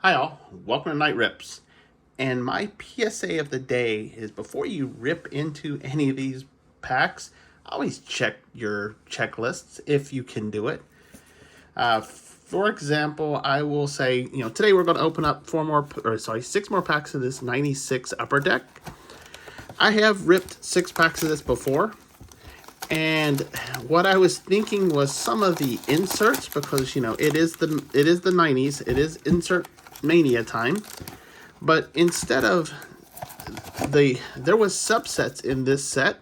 Hi all, welcome to Night Rips. And my PSA of the day is before you rip into any of these packs, always check your checklists if you can do it. For example, I will say, today we're going to open up 6 more packs of this 96 Upper Deck. I have ripped 6 packs of this before. And what I was thinking was some of the inserts, because it is the 90s, it is insert mania time. But instead of there was subsets in this set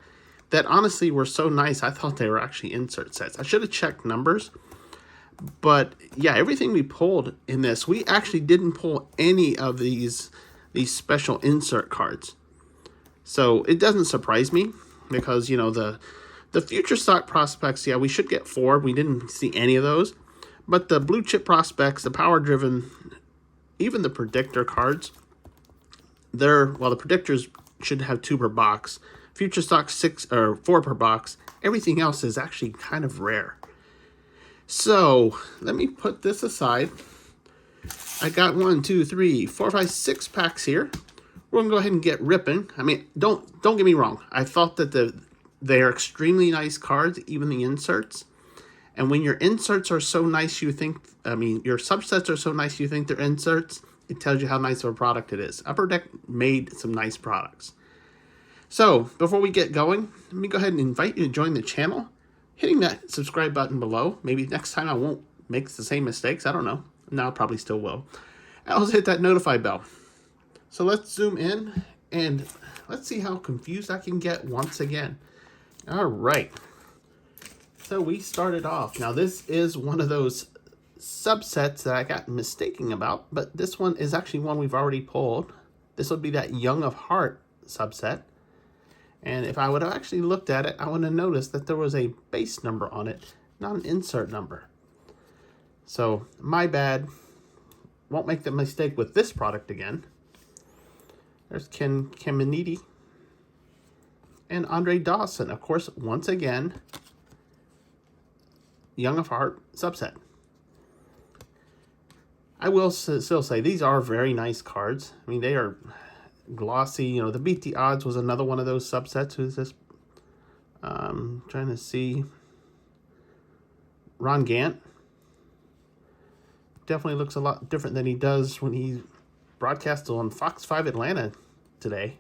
that honestly were so nice, I thought they were actually insert sets. I should have checked numbers. But yeah, everything we pulled in this, we actually didn't pull any of these special insert cards. So it doesn't surprise me because, the future stock prospects, yeah, we should get 4. We didn't see any of those. But the blue chip prospects, the power driven, even the predictor cards, the predictors should have 2 per box. Future stock 6 or 4 per box. Everything else is actually kind of rare. So let me put this aside. I got 1, 2, 3, 4, 5, 6 packs here. We're gonna go ahead and get ripping. I mean, don't get me wrong. I thought that they are extremely nice cards, even the inserts. And when your inserts are so nice, your subsets are so nice you think they're inserts, it tells you how nice of a product it is. Upper Deck made some nice products. So, before we get going, let me go ahead and invite you to join the channel. Hitting that subscribe button below. Maybe next time I won't make the same mistakes. I don't know. Now I probably still will. And also hit that notify bell. So let's zoom in and let's see how confused I can get once again. All right. So we started off. Now this is one of those subsets that I got mistaken about, but this one is actually one we've already pulled. This would be that Young of Heart subset. And if I would have actually looked at it, I would have noticed that there was a base number on it, not an insert number. So my bad. Won't make the mistake with this product again. There's Ken Caminiti and Andre Dawson. Of course, once again, Young of Heart subset. I will still say these are very nice cards. I mean, they are glossy. The Beat the Odds was another one of those subsets. Who's this? Trying to see. Ron Gant. Definitely looks a lot different than he does when he broadcasts on Fox 5 Atlanta today.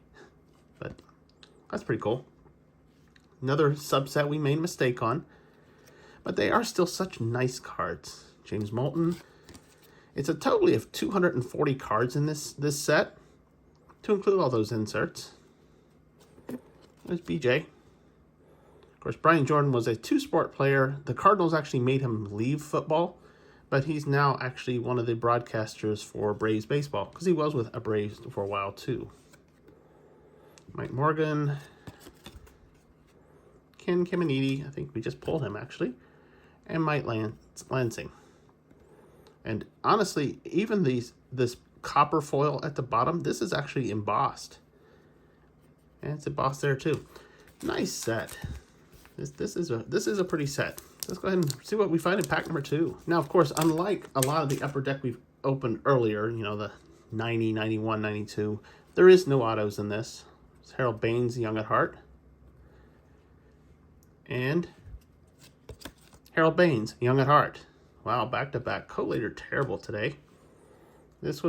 But that's pretty cool. Another subset we made a mistake on. But they are still such nice cards. James Moulton. It's a total of 240 cards in this set, to include all those inserts. There's BJ. Of course, Brian Jordan was a 2-sport player. The Cardinals actually made him leave football, but he's now actually one of the broadcasters for Braves baseball, because he was with a Braves for a while too. Mike Morgan. Ken Caminiti, I think we just pulled him actually. And Mike Lansing. And honestly, even this copper foil at the bottom, this is actually embossed. And it's embossed there too. Nice set. This is a pretty set. Let's go ahead and see what we find in pack number 2. Now, of course, unlike a lot of the Upper Deck we've opened earlier, the 90, 91, 92, there is no autos in this. It's Harold Baines, Young at Heart. And Harold Baines, Young at Heart. Wow, back-to-back. Collator terrible today. This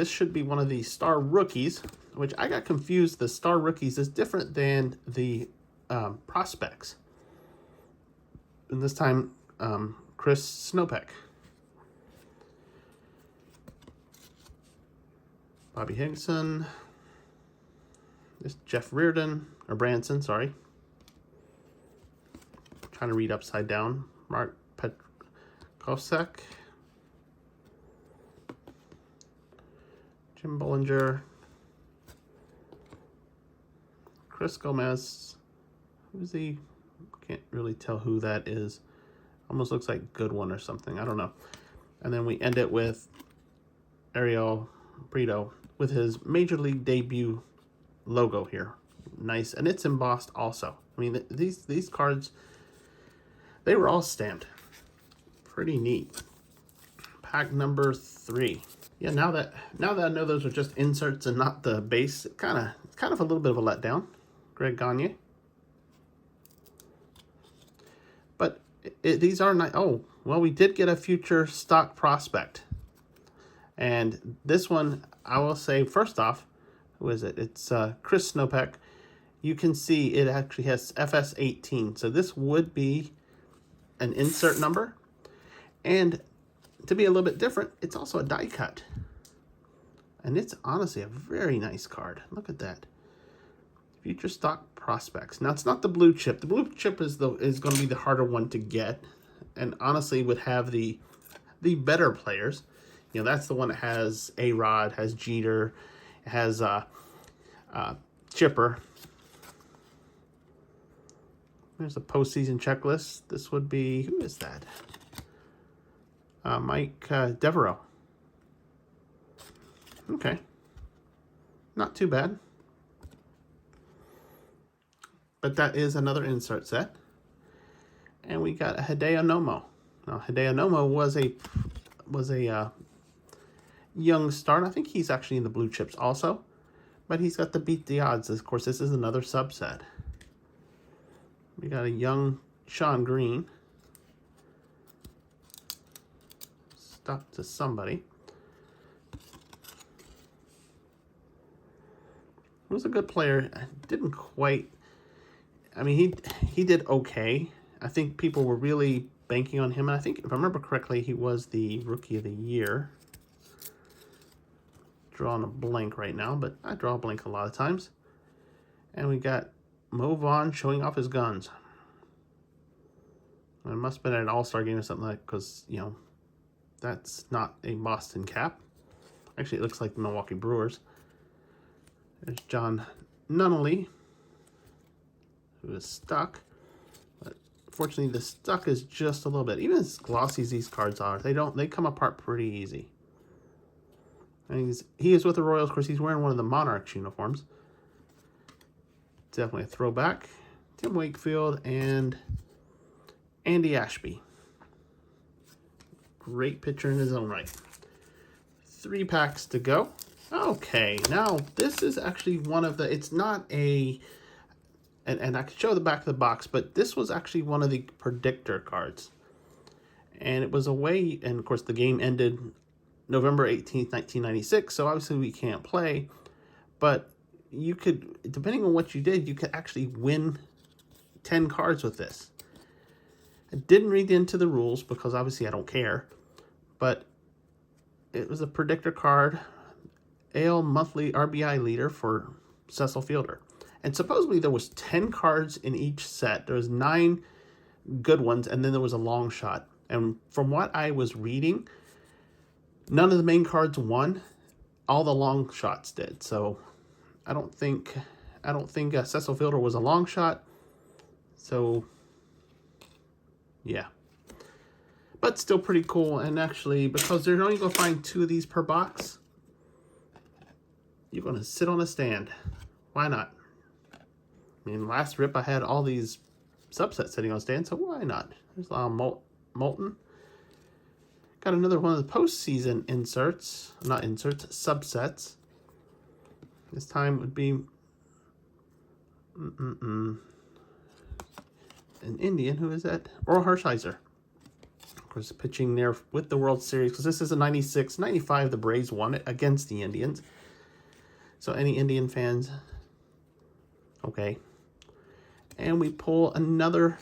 should be one of the Star Rookies, which I got confused. The Star Rookies is different than the prospects. And this time, Chris Snopek. Bobby Higginson. This Jeff Reardon, or Branson, sorry. Trying to read upside down. Mark Petkosek. Jim Bollinger. Chris Gomez. Who's he? Can't really tell who that is. Almost looks like Goodwin or something. I don't know. And then we end it with Ariel Brito with his Major League debut logo here. Nice. And it's embossed also. I mean, these cards, they were all stamped. Pretty neat. Pack number 3. Yeah, now that I know those are just inserts and not the base, it's kind of a little bit of a letdown. Greg Gagne. But these are nice. Oh, well, we did get a future stock prospect. And this one, I will say, first off, who is it? It's Chris Snopek. You can see it actually has FS18. So this would be an insert number. And to be a little bit different, it's also a die cut. And it's honestly a very nice card. Look at that. Future stock prospects. Now, it's not the blue chip. The blue chip is going to be the harder one to get. And honestly would have the better players. You know, that's the one that has A-Rod, has Jeter, has Chipper. There's a postseason checklist. This would be, who is that? Mike Devereaux. Okay. Not too bad. But that is another insert set. And we got a Hideo Nomo. Now, Hideo Nomo was a young start. I think he's actually in the blue chips also. But he's got to beat the odds. Of course, this is another subset. We got a young Sean Green. Stuck to somebody. He was a good player. Didn't quite... I mean, he did okay. I think people were really banking on him. And I think, if I remember correctly, he was the Rookie of the Year. Drawing a blank right now, but I draw a blank a lot of times. And we got Mo Vaughn showing off his guns. It must have been at an all-star game or something like, because, you know, that's not a Boston cap. Actually, it looks like the Milwaukee Brewers. There's John Nunnally, who is stuck. But fortunately, the stuck is just a little bit. Even as glossy as these cards are, they come apart pretty easy. And he is with the Royals. Of course, he's wearing one of the Monarchs uniforms. Definitely a throwback. Tim Wakefield and Andy Ashby. Great pitcher in his own right. 3 packs to go. Okay, now this is actually one of the, it's not a, and I could show the back of the box, but this was actually one of the predictor cards. And it was a way, and of course the game ended November 18th, 1996, so obviously we can't play, but you could, depending on what you did, you could actually win 10 cards with this. I didn't read into the rules because obviously I don't care, but it was a predictor card, AL monthly RBI leader for Cecil Fielder. And supposedly there was 10 cards in each set. There was 9 good ones, and then there was a long shot. And from what I was reading, none of the main cards won. All the long shots did. So I don't think Cecil Fielder was a long shot. So yeah, but still pretty cool. And actually, because they're only going to find 2 of these per box, you're going to sit on a stand. Why not? I mean, last rip I had all these subsets sitting on stand, so why not? There's a lot of Molten. Got another one of the postseason inserts, not inserts, subsets. This time it would be an Indian. Who is that? Oral Hershiser. Of course, pitching there with the World Series, because this is a 96, 95, the Braves won it against the Indians. So any Indian fans, okay. And we pull another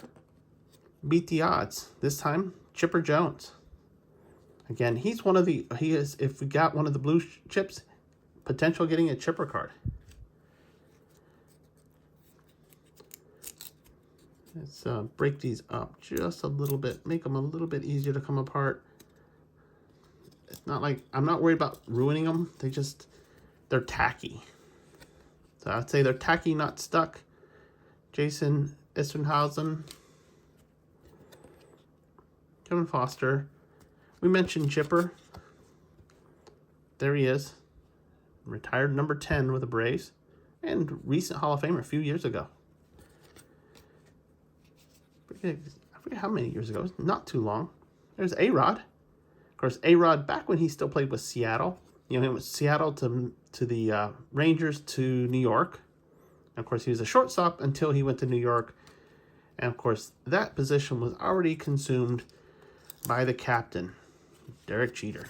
beat the odds. This time, Chipper Jones. Again, he's one of the, he is, if we got one of the blue chips, potential getting a Chipper card. Let's break these up just a little bit, make them a little bit easier to come apart. It's not like, I'm not worried about ruining them. They're tacky. So I'd say they're tacky, not stuck. Jason Isringhausen. Kevin Foster. We mentioned Chipper. There he is. Retired number 10 with the Braves. And recent Hall of Famer a few years ago. I forget how many years ago. Not too long. There's A-Rod. Of course, A-Rod back when he still played with Seattle. You know, he went Seattle to the Rangers to New York. And of course, he was a shortstop until he went to New York. And of course, that position was already consumed by the captain, Derek Jeter.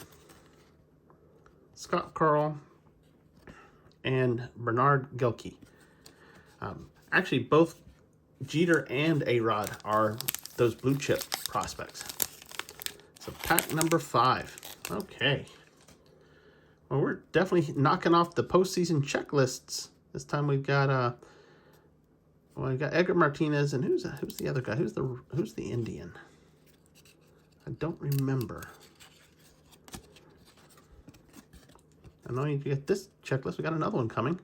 Scott Carl and Bernard Gilkey. Actually, both Jeter and A-Rod are those blue chip prospects. So pack number 5. Okay. Well, we're definitely knocking off the postseason checklists. This time we've got we got Edgar Martinez, and who's the other guy? Who's the Indian? I don't remember. I know you get this checklist. We got another one coming.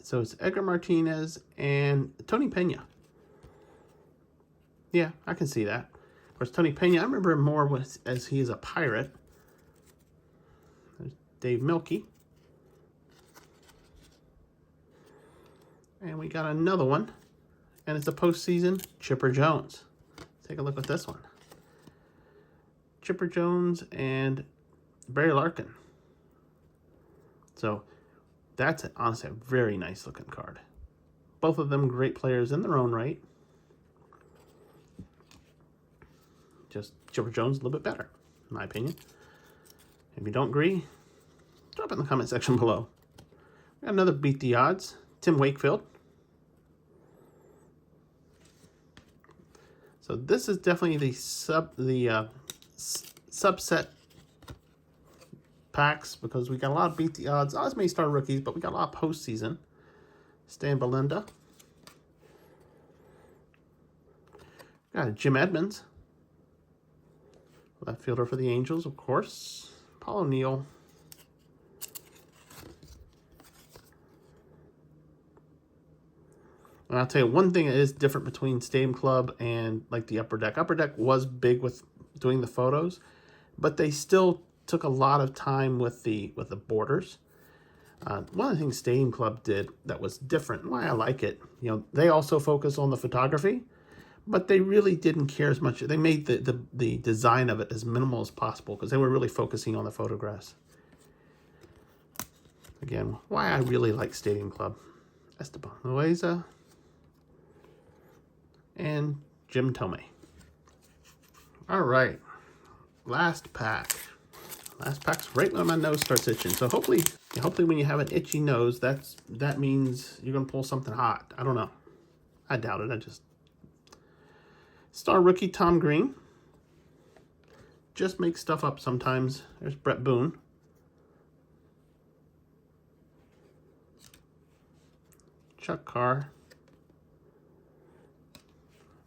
So it's Edgar Martinez and Tony Pena. Yeah, I can see that. Of course, Tony Pena, I remember him more as he is a Pirate. There's Dave Milkey. And we got another one. And it's a postseason Chipper Jones. Take a look at this one. Chipper Jones and Barry Larkin. So that's honestly a very nice looking card. Both of them great players in their own right. Just Chipper Jones a little bit better, in my opinion. If you don't agree, drop it in the comment section below. We got another Beat the Odds, Tim Wakefield. So this is definitely the subset packs, because we got a lot of Beat the Odds. Odds may start rookies, but we got a lot of postseason. Stan Belinda. Got Jim Edmonds. Left fielder for the Angels, of course. Paul O'Neill. And I'll tell you one thing that is different between Stadium Club and like the Upper Deck. Upper Deck was big with doing the photos, but they still took a lot of time with the borders. One of the things Stadium Club did that was different, and why I like it, you know, they also focus on the photography, but they really didn't care as much. They made the design of it as minimal as possible because they were really focusing on the photographs. Again, why I really like Stadium Club. Esteban Loaiza and Jim Thome. All right, last pack. Last pack's right when my nose starts itching. So hopefully when you have an itchy nose, that means you're gonna pull something hot. I don't know. I doubt it. I just star rookie Tom Green. Just make stuff up sometimes. There's Brett Boone. Chuck Carr.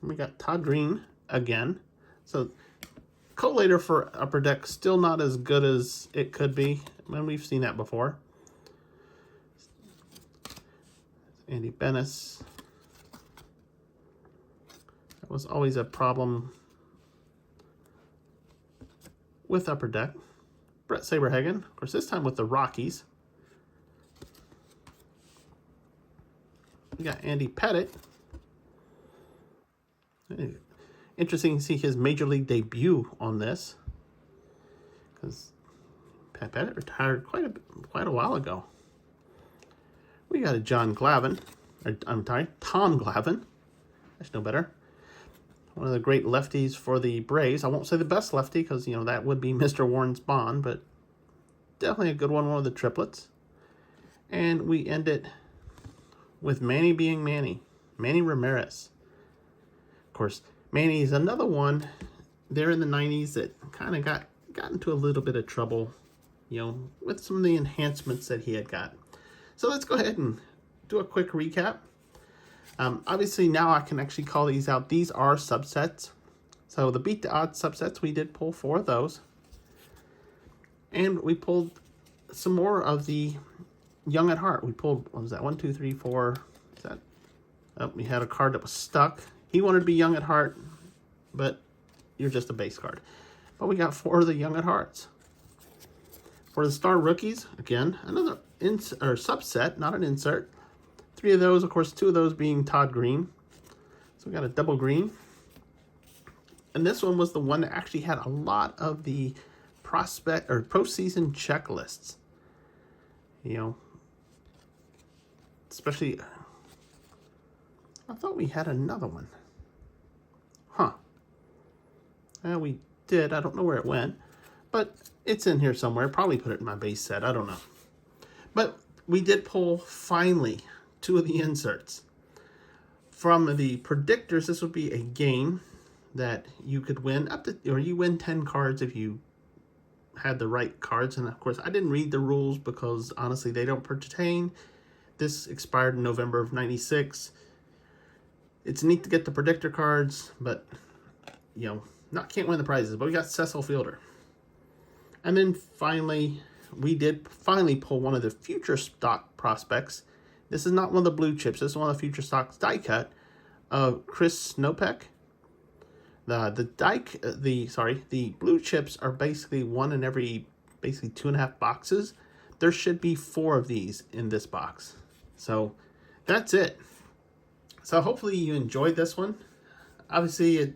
We got Todd Green again. So collator for Upper Deck still not as good as it could be. I mean, we've seen that before. Andy Bennis. That was always a problem with Upper Deck. Brett Saberhagen, of course, this time with the Rockies. We got Andy Pettitte. Interesting to see his major league debut on this, because Pat Pettitte retired quite a while ago. We got a Tom Glavine. I should know better. One of the great lefties for the Braves. I won't say the best lefty because, you know, that would be Mr. Warren Spahn, but definitely a good one of the triplets. And we end it with Manny being Manny. Manny Ramirez. Of course, Manny is another one there in the 90s that kind of got into a little bit of trouble, you know, with some of the enhancements that he had got. So let's go ahead and do a quick recap. Obviously, now I can actually call these out. These are subsets. So the Beat the Odds subsets, we did pull 4 of those. And we pulled some more of the Young at Heart. We pulled, what was that, 1, 2, 3, 4. Is that? Oh, we had a card that was stuck. He wanted to be Young at Heart, but you're just a base card. But we got 4 of the Young at Hearts. For the Star Rookies, again, another subset, not an insert. 3 of those, of course, 2 of those being Todd Green. So we got a double green. And this one was the one that actually had a lot of the prospect or postseason checklists. You know, especially, I thought we had another one. Huh. We did. I don't know where it went, but it's in here somewhere. Probably put it in my base set. I don't know. But we did pull, finally, 2 of the inserts. From the predictors, this would be a game that you could win up to, or you win 10 cards if you had the right cards. And of course, I didn't read the rules because honestly, they don't pertain. This expired in November of '96. It's neat to get the predictor cards, but you know, can't win the prizes. But we got Cecil Fielder. And then finally, we did finally pull one of the future stock prospects. This is not one of the blue chips. This is one of the future stocks die cut of Chris Snopek. The blue chips are basically one in every 2.5 boxes. There should be 4 of these in this box. So that's it. So hopefully you enjoyed this one. Obviously it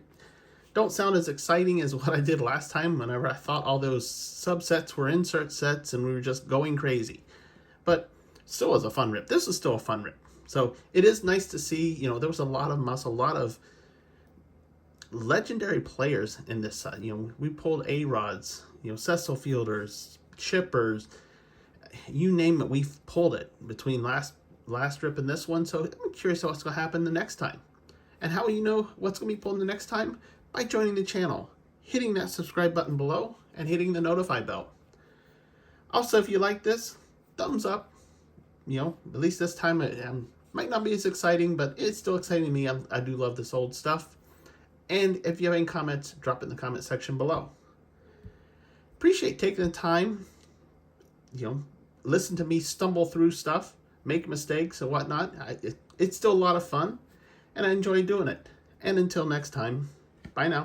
don't sound as exciting as what I did last time whenever I thought all those subsets were insert sets and we were just going crazy. But still was a fun rip. This is still a fun rip. So it is nice to see, you know, there was a lot of muscle, a lot of legendary players in this side. You know, we pulled A-Rods, you know, Cecil Fielders, Chippers, you name it, we've pulled it between last rip and this one. So I'm curious what's going to happen the next time. And how will you know what's going to be pulled the next time? By joining the channel, hitting that subscribe button below, and hitting the notify bell. Also, if you like this, thumbs up. You know, at least this time it might not be as exciting, but it's still exciting to me. I do love this old stuff. And if you have any comments, drop it in the comment section below. Appreciate taking the time, you know, listen to me stumble through stuff, make mistakes and whatnot. It's still a lot of fun, and I enjoy doing it. And until next time, bye now.